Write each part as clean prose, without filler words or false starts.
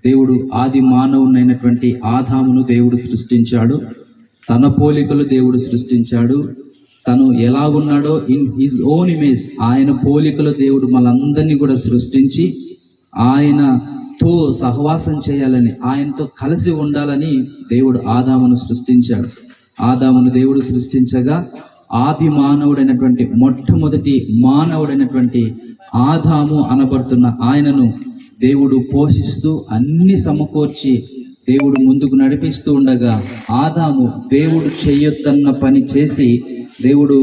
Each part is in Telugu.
దేవుడు ఆది మానవునైనటువంటి ఆదామును దేవుడు సృష్టించాడు. తన పోలికలు దేవుడు సృష్టించాడు. తను ఎలాగున్నాడో ఇన్ హిజ్ ఓన్ ఇమేజ్, ఆయన పోలికలు దేవుడు మనందరినీ కూడా సృష్టించి ఆయనతో సహవాసం చేయాలని, ఆయనతో కలిసి ఉండాలని దేవుడు ఆదామును సృష్టించాడు. ఆదామును దేవుడు సృష్టించగా ఆది మానవుడైనటువంటి మొట్టమొదటి మానవుడైనటువంటి ఆదాము అనబడుతున్న ఆయనను దేవుడు పోషిస్తూ అన్ని సమకూర్చి దేవుడు ముందుకు నడిపిస్తూ ఉండగా ఆదాము దేవుడు చెయ్యొద్దన్న పని చేసి, దేవుడు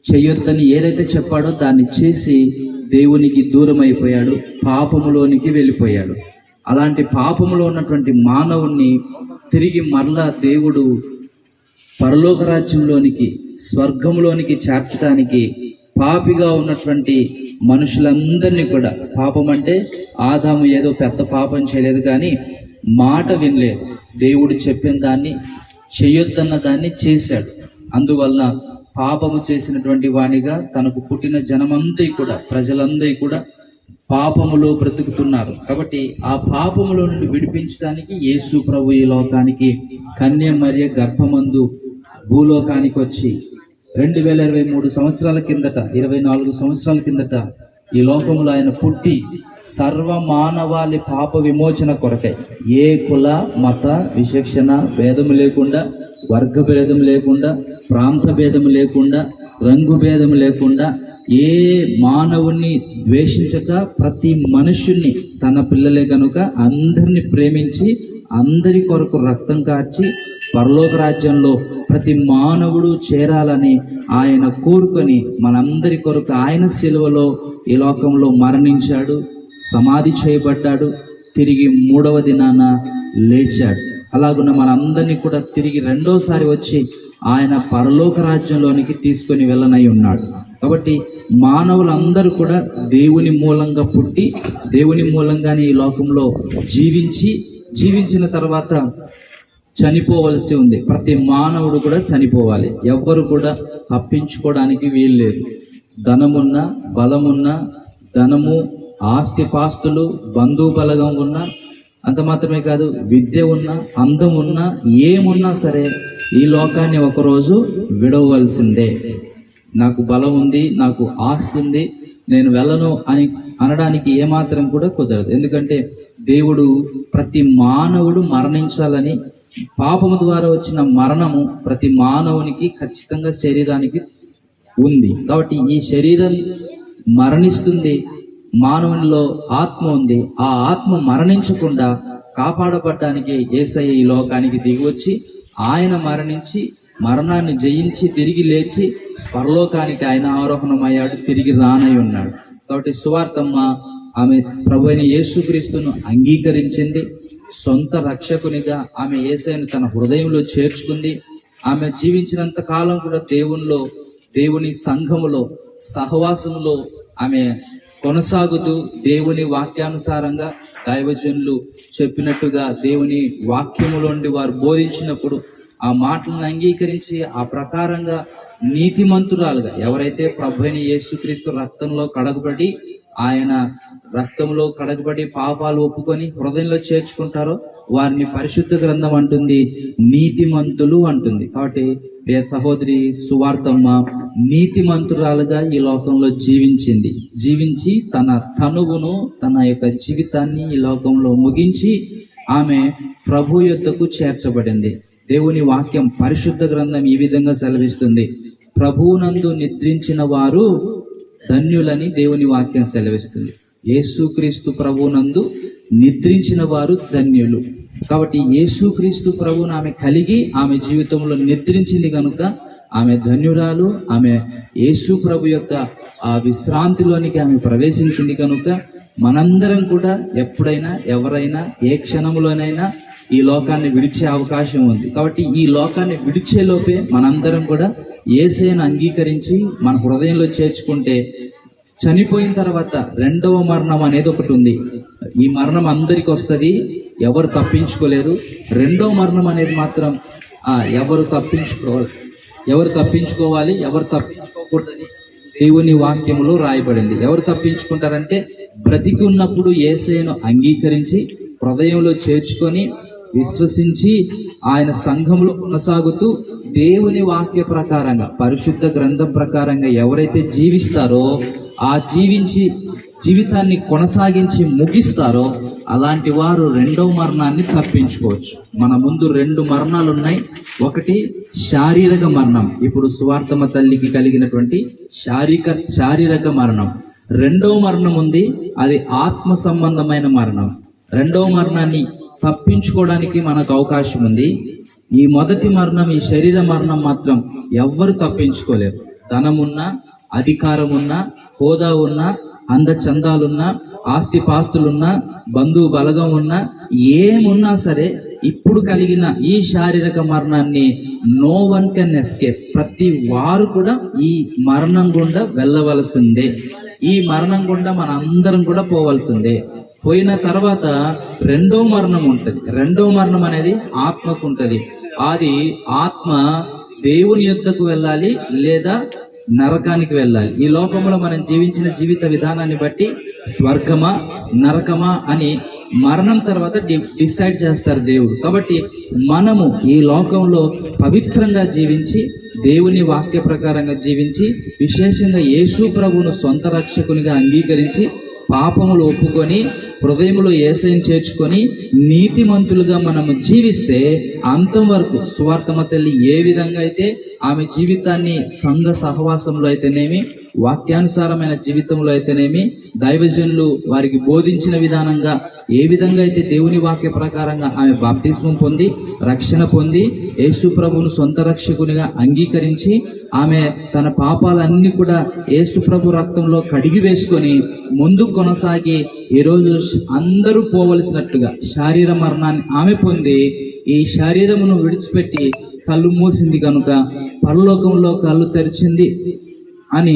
చెయ్యొద్దని ఏదైతే చెప్పాడో దాన్ని చేసి దేవునికి దూరం అయిపోయాడు, పాపములోనికి వెళ్ళిపోయాడు. అలాంటి పాపములో ఉన్నటువంటి మానవుణ్ణి తిరిగి మరలా దేవుడు పరలోక రాజ్యంలోనికి, స్వర్గంలోనికి చేర్చడానికి పాపిగా ఉన్నటువంటి మనుషులందరినీ కూడా, పాపం అంటే ఆదాము ఏదో పెద్ద పాపం చేయలేదు కానీ మాట వినలేదు, దేవుడు చెప్పిన దాన్ని చేయొద్దన్న దాన్ని చేశాడు. అందువల్ల పాపము చేసినటువంటి వానిగా తనకు పుట్టిన జనమంతా కూడా, ప్రజలందరూ కూడా పాపములో బ్రతుకుతున్నారు. కాబట్టి ఆ పాపములో నుండి విడిపించడానికి యేసు ప్రభు ఈ లోకానికి కన్య మరియ గర్భమందు భూలోకానికి వచ్చి 2023 సంవత్సరాల కిందట, 24 సంవత్సరాల కిందట ఈ లోకంలో ఆయన పుట్టి సర్వ మానవాళి పాప విమోచన కొరకై ఏ కుల మత విచక్షణ భేదము లేకుండా, వర్గ భేదం లేకుండా, ప్రాంత భేదం లేకుండా, రంగు భేదం లేకుండా, ఏ మానవుణ్ణి ద్వేషించక ప్రతి మనుష్యుణ్ణి తన పిల్లలే కనుక అందరినీ ప్రేమించి అందరి కొరకు రక్తం కార్చి పరలోక రాజ్యంలో ప్రతి మానవుడు చేరాలని ఆయన కోరుకొని మనందరి కొరకు ఆయన శిలువలో ఈ లోకంలో మరణించాడు, సమాధి చేయబడ్డాడు, తిరిగి 3వ దినాన లేచాడు. అలాగున్న మనందరినీ కూడా తిరిగి రెండోసారి వచ్చి ఆయన పరలోక రాజ్యంలోనికి తీసుకొని వెళ్ళనై ఉన్నాడు. కాబట్టి మానవులందరూ కూడా దేవుని మూలంగా పుట్టి దేవుని మూలంగానే ఈ లోకంలో జీవించిన తర్వాత చనిపోవలసి ఉంది. ప్రతి మానవుడు కూడా చనిపోవాలి. ఎవ్వరు కూడా తప్పించుకోవడానికి వీలు లేదు. ధనమున్నా, బలమున్నా, ధనము, ఆస్తిపాస్తులు, బంధుబలగం ఉన్నా, అంత మాత్రమే కాదు, విద్య ఉన్నా, అందం ఉన్నా, ఏమున్నా సరే ఈ లోకాన్ని ఒకరోజు విడవలసిందే. నాకు బలం ఉంది, నాకు ఆస్తి ఉంది, నేను వెళ్ళను అని అనడానికి ఏమాత్రం కూడా కుదరదు. ఎందుకంటే దేవుడు ప్రతి మానవుడు మరణించాలని, పాపము ద్వారా వచ్చిన మరణము ప్రతి మానవునికి ఖచ్చితంగా శరీరానికి ఉంది. కాబట్టి ఈ శరీరం మరణిస్తుంది, మానవునిలో ఆత్మ ఉంది. ఆ ఆత్మ మరణించకుండా కాపాడబడడానికి యేసయ్య ఈ లోకానికి దిగివచ్చి ఆయన మరణించి మరణాన్ని జయించి తిరిగి లేచి పరలోకానికి ఆయన ఆరోహణమయ్యాడు, తిరిగి రానై ఉన్నాడు. కాబట్టి సువార్తమ్మ ఆమె ప్రభువైన యేసుక్రీస్తును అంగీకరించింది. సొంత రక్షకునిగా ఆమె యేసయ్యను తన హృదయంలో చేర్చుకుంది. ఆమె జీవించినంత కాలం కూడా దేవుని సంఘములో, సహవాసములో ఆమె కొనసాగుతూ దేవుని వాక్యానుసారంగా దైవజనులు చెప్పినట్టుగా దేవుని వాక్యములోండి వారు బోధించినప్పుడు ఆ మాటలను అంగీకరించి ఆ ప్రకారంగా నీతిమంతురాలుగా, ఎవరైతే ప్రభువైన యేసుక్రీస్తు రక్తంలో కడగబడి, ఆయన రక్తంలో కడగబడి పాపాలు ఒప్పుకొని హృదయంలో చేర్చుకుంటారో వారిని పరిశుద్ధ గ్రంథం అంటుంది, నీతిమంతులు అంటుంది. కాబట్టి ప్రియ సహోదరి సువార్తమ్మ నీతిమంతురాలుగా ఈ లోకంలో జీవించి తన తనువును, తన యొక్క జీవితాన్ని ఈ లోకంలో ముగించి ఆమె ప్రభు యొద్దకు చేర్చబడింది. దేవుని వాక్యం, పరిశుద్ధ గ్రంథం ఈ విధంగా సెలవిస్తుంది, ప్రభువునందు నిద్రించిన వారు ధన్యులని దేవుని వాక్యం సెలవిస్తుంది. యేసుక్రీస్తు ప్రభువునందు నిద్రించిన వారు ధన్యులు. కాబట్టి యేసుక్రీస్తు ప్రభువును ఆమె కలిగి ఆమె జీవితంలో నిద్రించింది కనుక ఆమె ధన్యురాలు. ఆమె యేసు ప్రభు యొక్క ఆ విశ్రాంతిలోనికి ఆమె ప్రవేశించింది కనుక మనందరం కూడా ఎప్పుడైనా, ఎవరైనా, ఏ క్షణంలోనైనా ఈ లోకాన్ని విడిచే అవకాశం ఉంది. కాబట్టి ఈ లోకాన్ని విడిచే లోపే మనందరం కూడా యేసయ్యను అంగీకరించి మన హృదయంలో చేర్చుకుంటే చనిపోయిన తర్వాత రెండవ మరణం అనేది ఒకటి ఉంది. ఈ మరణం అందరికి వస్తుంది, ఎవరు తప్పించుకోలేరు. రెండవ మరణం అనేది మాత్రం ఎవరు తప్పించుకోవాలి, ఎవరు తప్పించుకోకూడదని దేవుని వాక్యములో రాయబడింది. ఎవరు తప్పించుకుంటారంటే బ్రతికి ఉన్నప్పుడు యేసయ్యను అంగీకరించి హృదయంలో చేర్చుకొని విశ్వసించి ఆయన సంఘంలో కొనసాగుతూ దేవుని వాక్య ప్రకారంగా పరిశుద్ధ గ్రంథం ప్రకారంగా ఎవరైతే జీవిస్తారో ఆ జీవితాన్ని కొనసాగించి ముగిస్తారో అలాంటి వారు రెండవ మరణాన్ని తప్పించుకోవచ్చు. మన ముందు 2 మరణాలు ఉన్నాయి. ఒకటి శారీరక మరణం, ఇప్పుడు సువార్తమ్మ తల్లికి కలిగినటువంటి శారీరక మరణం. రెండవ మరణం ఉంది, అది ఆత్మ సంబంధమైన మరణం. రెండవ మరణాన్ని తప్పించుకోవడానికి మనకు అవకాశం ఉంది. ఈ మొదటి మరణం, ఈ శరీర మరణం మాత్రం ఎవ్వరు తప్పించుకోలేరు. ధనమున్నా, అధికారం ఉన్నా, హోదా ఉన్నా, అందచందాలున్నా, ఆస్తిపాస్తులున్నా, బంధువు బలగం ఉన్నా, ఏమున్నా సరే ఇప్పుడు కలిగిన ఈ శారీరక మరణాన్ని నో వన్ కెన్ ఎస్కేప్. ప్రతి వారు కూడా ఈ మరణం గుండా వెళ్ళవలసిందే. ఈ మరణం గుండా మన అందరం కూడా పోవలసిందే. పోయిన తర్వాత రెండో మరణం ఉంటుంది. రెండో మరణం అనేది ఆత్మకు ఉంటుంది. అది ఆత్మ దేవుని యొద్దకు వెళ్ళాలి లేదా నరకానికి వెళ్ళాలి. ఈ లోకంలో మనం జీవించిన జీవిత విధానాన్ని బట్టి స్వర్గమా నరకమా అని మరణం తర్వాత డిసైడ్ చేస్తారు దేవుడు. కాబట్టి మనము ఈ లోకంలో పవిత్రంగా జీవించి దేవుని వాక్య ప్రకారంగా జీవించి విశేషంగా యేసు ప్రభువును సొంత రక్షకునిగా అంగీకరించి పాపములు ఒప్పుకొని హృదయములో యేసయ్యను చేర్చుకొని నీతిమంతులుగా మనము జీవిస్తే అంతం వరకు సువార్తమ్మ తల్లి ఏ విధంగా అయితే ఆమె జీవితాన్ని సంఘ సహవాసంలో అయితేనేమి, వాక్యానుసారమైన జీవితంలో అయితేనేమి, దైవజనులు వారికి బోధించిన విధానంగా ఏ విధంగా అయితే దేవుని వాక్య ప్రకారంగా ఆమె బాప్తిస్మం పొంది రక్షణ పొంది యేసు ప్రభువును సొంత రక్షకునిగా అంగీకరించి ఆమె తన పాపాలన్నీ కూడా యేసు ప్రభు రక్తంలో కడిగి వేసుకొని ముందుకు కొనసాగి ఈరోజు అందరూ పోవలసినట్లుగా శారీర మరణాన్ని ఆమె పొంది ఈ శరీరమును విడిచిపెట్టి కళ్ళు మూసింది కనుక పరలోకంలో కళ్ళు తెరిచింది అని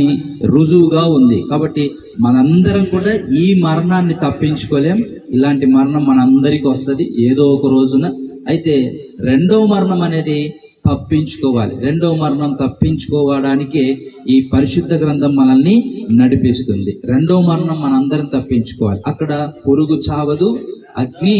రుజువుగా ఉంది. కాబట్టి మనందరం కూడా ఈ మరణాన్ని తప్పించుకోలేం. ఇలాంటి మరణం మనందరికీ వస్తుంది ఏదో ఒక రోజున. అయితే రెండవ మరణం అనేది తప్పించుకోవాలి. రెండవ మరణం తప్పించుకోవడానికి ఈ పరిశుద్ధ గ్రంథం మనల్ని నడిపిస్తుంది. రెండవ మరణం మనందరం తప్పించుకోవాలి. అక్కడ పురుగు చావదు, అగ్ని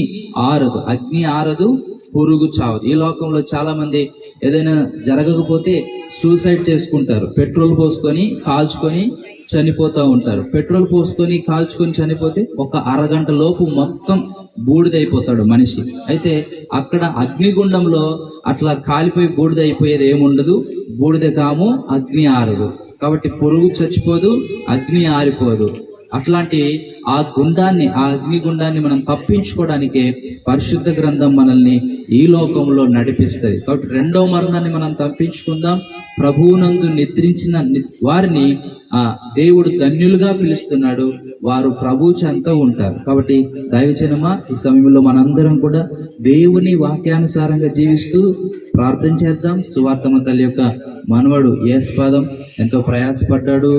ఆరదు. అగ్ని ఆరదు, పురుగు చావదు. ఈ లోకంలో చాలా మంది ఏదైనా జరగకపోతే సూసైడ్ చేసుకుంటారు. పెట్రోల్ పోసుకొని కాల్చుకొని చనిపోతూ ఉంటారు. పెట్రోల్ పోసుకొని కాల్చుకొని చనిపోతే ఒక అరగంట లోపు మొత్తం బూడిదైపోతాడు మనిషి. అయితే అక్కడ అగ్నిగుండంలో అట్లా కాలిపోయి బూడిదైపోయేది ఏముండదు. బూడిద కాము, అగ్ని ఆరదు. కాబట్టి పురుగు చచ్చిపోదు, అగ్ని ఆరిపోదు. అట్లాంటి ఆ అగ్నిగుండాన్ని మనం తప్పించుకోవడానికి పరిశుద్ధ గ్రంథం మనల్ని ఈ లోకంలో నడిపిస్తుంది. కాబట్టి రెండవ మరణాన్ని మనం తప్పించుకుందాం. ప్రభువునందు నిద్రించిన వారిని దేవుడు ధన్యులుగా పిలుస్తున్నాడు. వారు ప్రభు చెంత ఉంటారు. కాబట్టి దైవజనమా, ఈ సమయంలో మనందరం కూడా దేవుని వాక్యానుసారంగా జీవిస్తూ ప్రార్థన చేద్దాం. సువార్తమ్మ తల్లి యొక్క మనవడు యేసుపాదం ఎంతో ప్రయాసపడ్డాడు.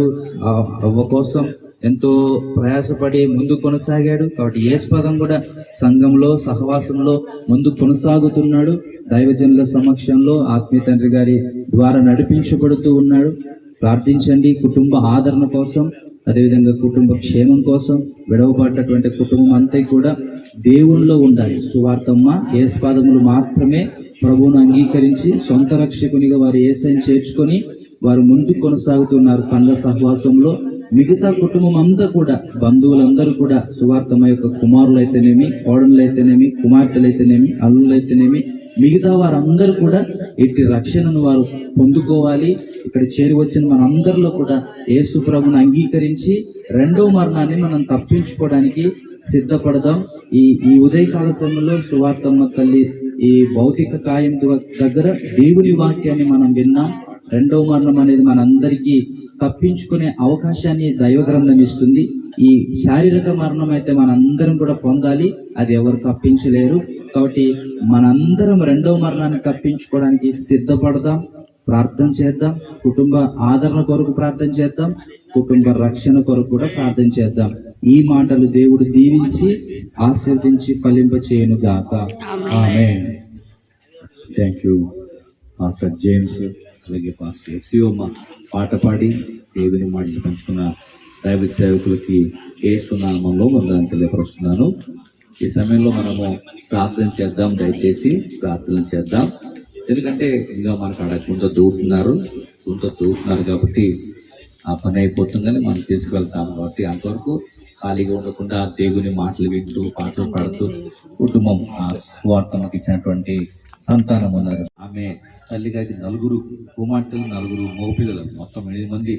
అవ్వ కోసం ఎంతో ప్రయాసపడి ముందుకు కొనసాగాడు. కాబట్టి యేసుపాదం కూడా సంఘంలో సహవాసంలో ముందుకు కొనసాగుతున్నాడు. దైవజనుల సమక్షంలో ఆత్మీయ తండ్రి గారి ద్వారా నడిపించబడుతూ ఉన్నాడు. ప్రార్థించండి కుటుంబ ఆదరణ కోసం, అదేవిధంగా కుటుంబ క్షేమం కోసం. విడవబడ్డటువంటి కుటుంబం అంతా కూడా దేవునిలో ఉండాలి. సువార్తమ్మ యేసుపాదములు మాత్రమే ప్రభువును అంగీకరించి సొంత రక్షకునిగా వారు యేసయ్యను చేర్చుకొని వారు ముందుకు కొనసాగుతున్నారు సంఘ సహవాసంలో. మిగతా కుటుంబం అంతా కూడా, బంధువులందరూ కూడా సువార్తమ్మ యొక్క కుమారులు అయితేనేమి, కోడళ్ళు అయితేనేమి, కుమార్తెలు అయితేనేమి, అల్లుళ్ళు అయితేనేమి, మిగతా వారందరూ కూడా ఇట్టి రక్షణను వారు పొందుకోవాలి. ఇక్కడ చేరి వచ్చిన మనందరిలో కూడా యేసు ప్రభువును అంగీకరించి రెండవ మరణాన్ని మనం తప్పించుకోవడానికి సిద్ధపడదాం. ఈ ఉదయకాల సమయంలో సువార్తమ్మ తల్లి ఈ భౌతిక కాయం దగ్గర దేవుని వాక్యాన్ని మనం విన్నాం. రెండవ మరణం అనేది మనందరికీ తప్పించుకునే అవకాశాన్ని దైవ గ్రంథం ఇస్తుంది. ఈ శారీరక మరణం అయితే మనందరం కూడా పొందాలి, అది ఎవరు తప్పించలేరు. కాబట్టి మనందరం రెండవ మరణాన్ని తప్పించుకోవడానికి సిద్ధపడదాం, ప్రార్థన చేద్దాం. కుటుంబ ఆదరణ కొరకు ప్రార్థన చేద్దాం, కుటుంబ రక్షణ కొరకు కూడా ప్రార్థన చేద్దాం. ఈ మాటలు దేవుడు దీవించి ఆశీర్వదించి ఫలింప చేయను గాక. ఆమేన్. థ్యాంక్ యూ పాస్టర్ జేమ్స్, అలాగే పాస్టర్ ఎఫ్సిఓమ్మ పాట పాడి దేవుని మాటలు పంచుకున్న దైవ సేవకులకి యేసు నామములో వందనాలు తెలియపరుస్తున్నాను. ఈ సమయంలో మనము ప్రార్థన చేద్దాం, దయచేసి ప్రార్థన చేద్దాం. ఎందుకంటే ఇంకా మనకు అక్కడ గుంత దూరుతున్నారు కాబట్టి ఆ పని అయిపోతుందని మనం తీసుకువెళ్తాం. కాబట్టి అంతవరకు ఖాళీగా ఉండకుండా దేవుని మాటలు వింటూ పాటలు పాడుతూ కుటుంబం ఆ స్వార్థమకి ఇచ్చినటువంటి సంతానం ఉన్నారు. ఆమె తల్లిగారికి 4 కుమార్తెలు, 4 మగపిల్లలు, మొత్తం 8 మంది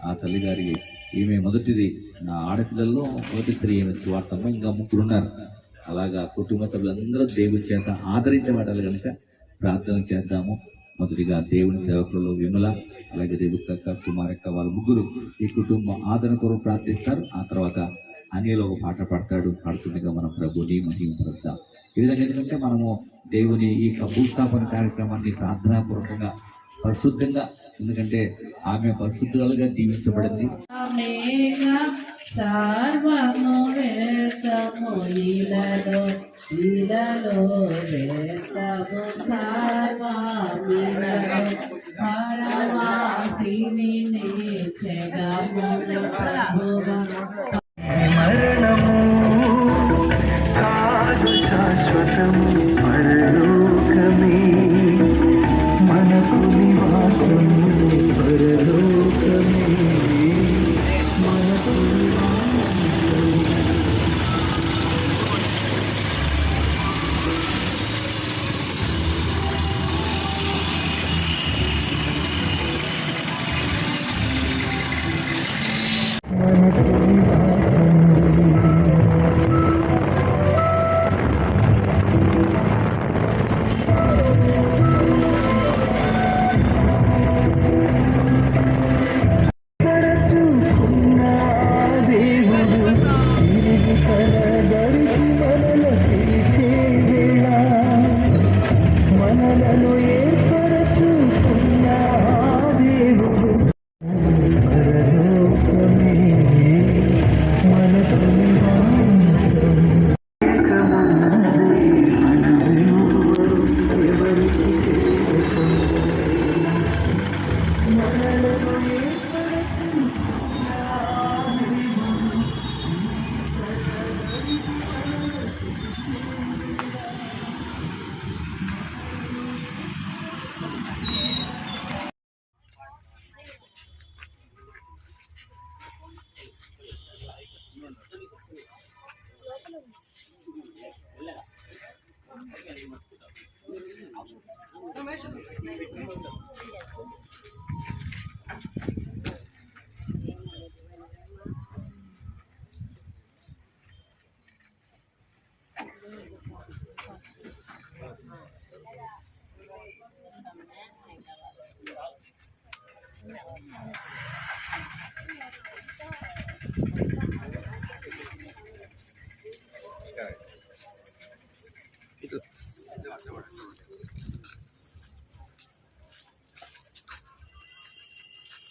ఆ తల్లిగారికి. ఈమె మొదటిది, నా ఆడపిల్లల్లో మొదటి స్త్రీ ఈమె స్వార్థమ్మ. ఇంకా 3 ఉన్నారు. అలాగా కుటుంబ సభ్యులందరూ దేవుని చేత ఆదరించబడాలి కనుక ప్రార్థన చేద్దాము. మొదటిగా దేవుని సేవకులలో విమల, అలాగే రేవుక్క, కుమారక్క, వాళ్ళ 3 ఈ కుటుంబం ఆదరణ కొరకు ప్రార్థిస్తారు. ఆ తర్వాత అనిలో ఒక పాట పాడుతుండగా మనం ప్రభుని మహిమపరుద్దాం. ఈ విధంగా ఎందుకంటే మనము దేవుని ఈ భూస్థాపన కార్యక్రమాన్ని ప్రార్థనాపూర్వకంగా పరిశుద్ధంగా, ఎందుకంటే ఆమె పరిశుద్ధులుగా దీవించబడింది. సర్వము వేదము ఇలలో వేదము సర్వమిలలో పరమాసిని జగమున ప్రభువా. మరణము కాదు శాశ్వతము, పరలోకమే మనకు నివాసము, పరలోకమే మనకు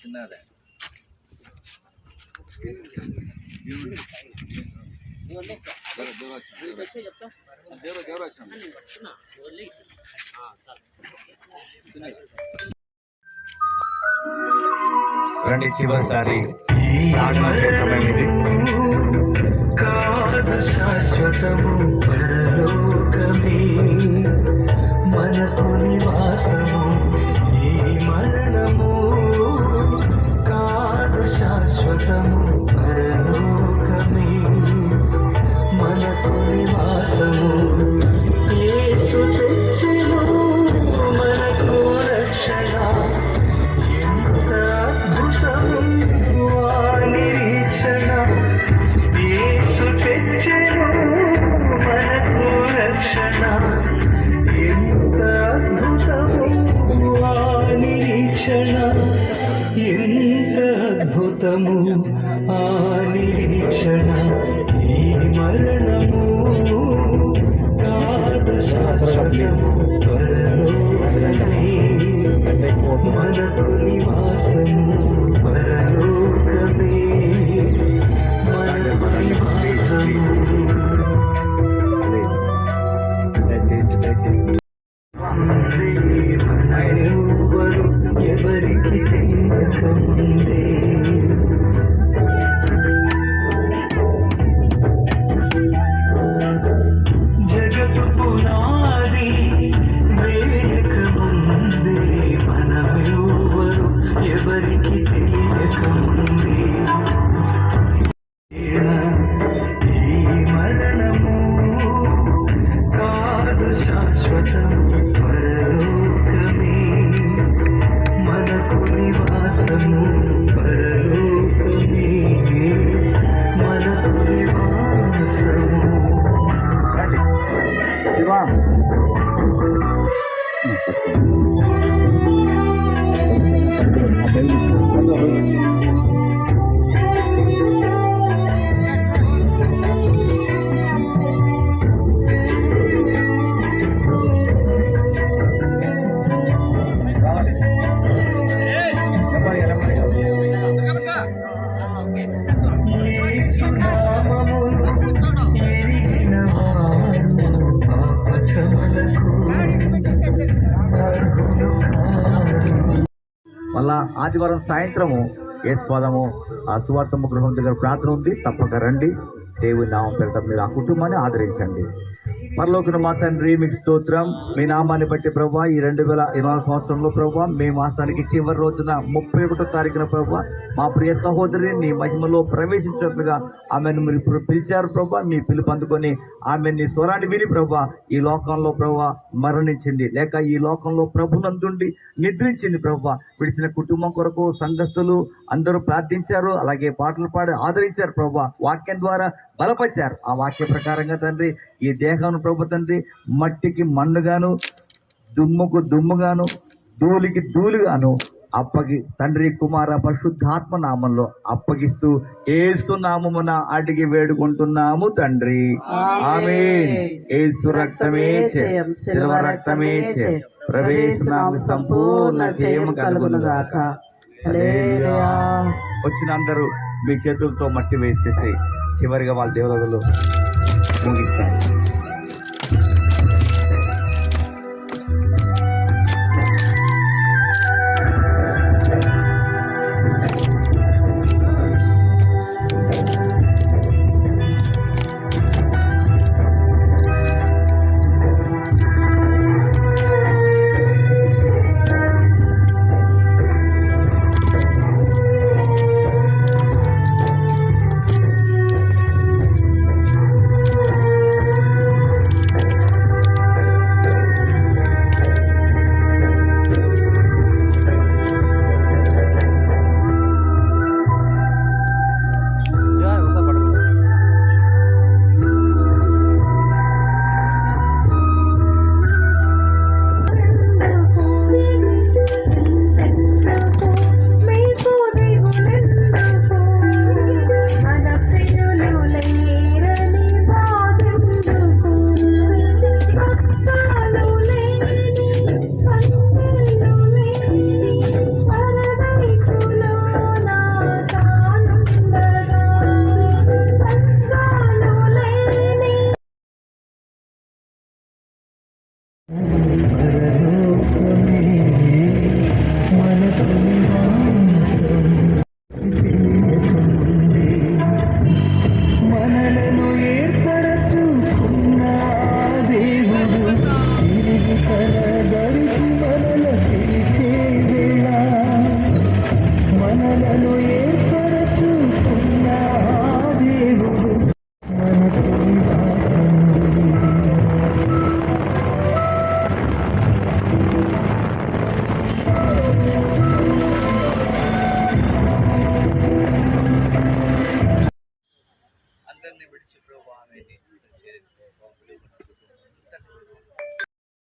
చిన్నదే రండి, చివరిసారి సాగనంపే సమయం ఇది. కాదు శాశ్వతము, పరలోకమే మనకు నివాసము. ఈ మరణము కాదు శాశ్వతము, పరలోకమే మనకు నివాసము. యేసు తెచ్చెను మనకు రక్షణ, ఎంత అద్భుతము ఆ నిరీక్షణ. యేసు తెచ్చెను మనకు రక్షణ, ఎంత అద్భుతము ఆ నిరీక్షణ, ఎంత అద్భుతము ఆ నిరీక్షణ. ఈ మరణము కాదు శాశ్వతము, పరలోకమే మనకు నివాసము, పరలోకమే మనకు నివాసము. మనెవ్వరు ఎవరికి తెలియకముందే మళ్ళా ఆదివారం సాయంత్రము యేసుపాదము ఆ సువార్తమ్మ గృహం దగ్గర ప్రార్థన ఉంది, తప్పక రండి. దేవుని నామం పేరిట మీరు ఆ కుటుంబాన్ని ఆదరించండి. పరలోకన మా తండ్రి మీకు స్తోత్రం. మీ నామాన్ని బట్టి ప్రభువా ఈ 2020 సంవత్సరంలో ప్రభువా మీ మాసానికి చివరి రోజున 31వ తారీఖున ప్రభువా మా ప్రియ సహోదరిని నీ మహిమలో ప్రవేశించినట్లుగా ఆమెను మీరు పిలిచారు ప్రభువా. మీ పిలుపు అందుకొని ఆమె నీ స్వరాన్ని విని ప్రభువా ఈ లోకంలో ప్రభువా మరణించింది, లేక ఈ లోకంలో ప్రభునందుండి నిద్రించింది ప్రభువా. విడిచిన కుటుంబం కొరకు సంఘస్థులు అందరూ ప్రార్థించారు, అలాగే పాటలు పాడి ఆదరించారు ప్రభువా. వాక్యం ద్వారా బలపరిచారు. ఆ వాక్య ప్రకారంగా తండ్రి ఈ దేహం ప్రభు తండ్రి మట్టికి మన్నుగాను, దుమ్ముకు దుమ్ముగాను, ధూళికి ధూళిగాను అప్పగి తండ్రి కుమార పరిశుద్ధాత్మ నామంలో అప్పగిస్తూ యేసు నామమున అడిగి వేడుకుంటున్నాము తండ్రి. ఆమేన్. యేసు రక్తమే జయం, శిలువ రక్తమే జయం, ప్రవేశనామ సంపూర్ణ జయము కలుగును గాక. హల్లెలూయా. వచ్చిన అందరూ మీ చేతులతో మట్టి వేసేసి చివరిగా వాళ్ళ దేవతలు ముగిస్తారు.